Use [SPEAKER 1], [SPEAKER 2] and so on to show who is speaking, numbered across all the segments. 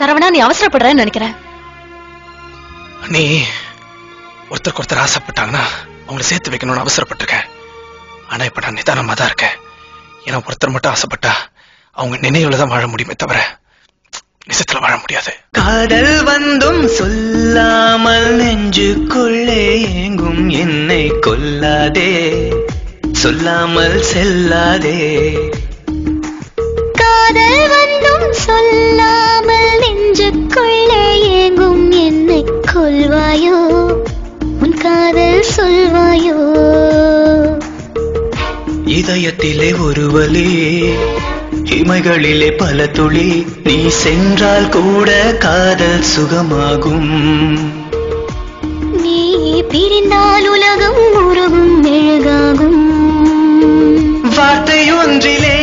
[SPEAKER 1] சரவணா, நீ அவசரப்படுறேன்னு நினைக்கிறேன்.
[SPEAKER 2] நீ ஒருத்தருக்கு ஒருத்தர் ஆசைப்பட்டாங்கன்னா அவங்களை சேர்த்து வைக்கணும்னு அவசரப்பட்டிருக்கேன். ஆனா இப்ப நான் நிதானமா தான் இருக்கேன். ஏன்னா ஒருத்தர் மட்டும் ஆசைப்பட்டா அவங்க நினைவுல தான் வாழ முடியுமே தவிர நிஜத்துல வாழ முடியாது.
[SPEAKER 3] காதல் வந்தும் சொல்லாமல் நெஞ்சுக்குள்ளே ஏங்கும் என்னை கொல்லாதே, சொல்லாமல் செல்லாதே.
[SPEAKER 4] காதல் வந்தும் சொல்லாமல் நெஞ்சுக்குள்ளே ஏங்கும் என்னை கொல்வாயோ, உன் காதல் சொல்வாயோ.
[SPEAKER 3] இதயத்திலே ஒரு வலி, இமைகளிலே பல துளி, நீ சென்றால் கூட காதல் சுகமாகும்.
[SPEAKER 4] நீ பிரிந்தால் உலகம் உருகும் மெழுகாகும்.
[SPEAKER 3] வார்த்தை ஒன்றிலே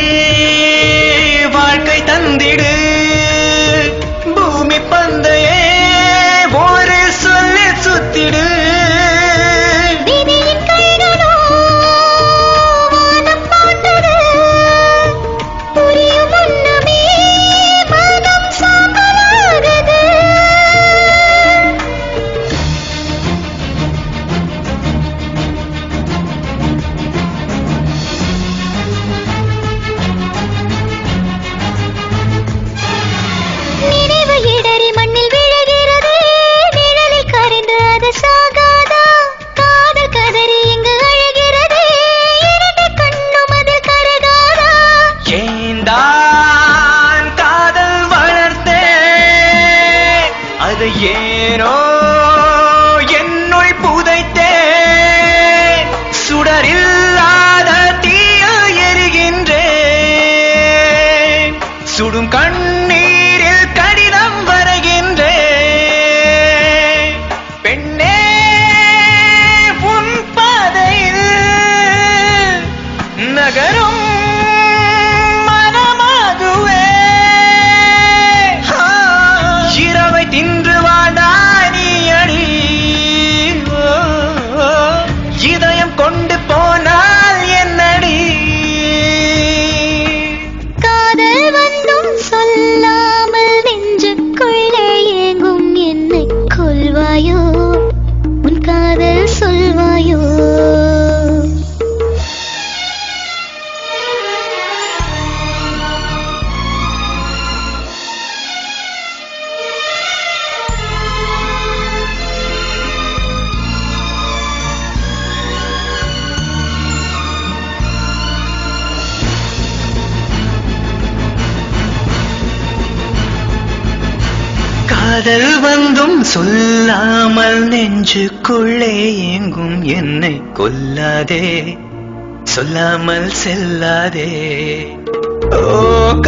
[SPEAKER 3] வாழ்க்கை தந்திடு, பூமி பந்தையே ஒரு சொல்லி சுத்திடு. ஏனோ என்னுள் புதைத்தே சுடரில்லாத தீயில் எரிகின்றேன், சுடும் கண்ணீரில் கடிதம் வரைகின்றேன். பெண்ணே உன் பாதையில் நகரும் தின்று வாடா நீ அடி, இதயம் கொண்டு போனால் என்னடி.
[SPEAKER 4] காதல் வந்தும் சொல்லாமல் நெஞ்சுக்குள்ளே ஏங்கும் என்னை கொல்வாயோ, உன் காதல் சொல்வாயோ.
[SPEAKER 3] காதல் வந்தும் சொல்லாமல் நெஞ்சுக்குள்ளே ஏங்கும் என்னை கொல்லாதே, சொல்லாமல் செல்லாதே. ஓ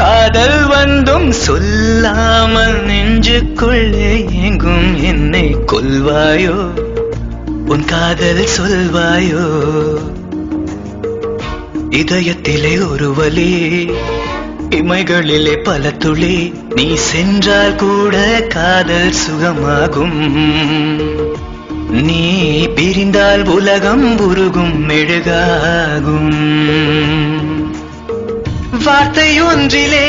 [SPEAKER 3] காதல் வந்தும் சொல்லாமல் நெஞ்சுக்குள்ளே ஏங்கும் என்னை கொல்வாயோ, உன் காதல் சொல்வாயோ. இதயத்திலே ஒரு வலி, இமைகளிலே பல துளி, நீ சென்றால் கூட காதல் சுகமாகும். நீ பிரிந்தால் உலகம் உருகும் மெழுகாகும். வார்த்தை ஒன்றிலே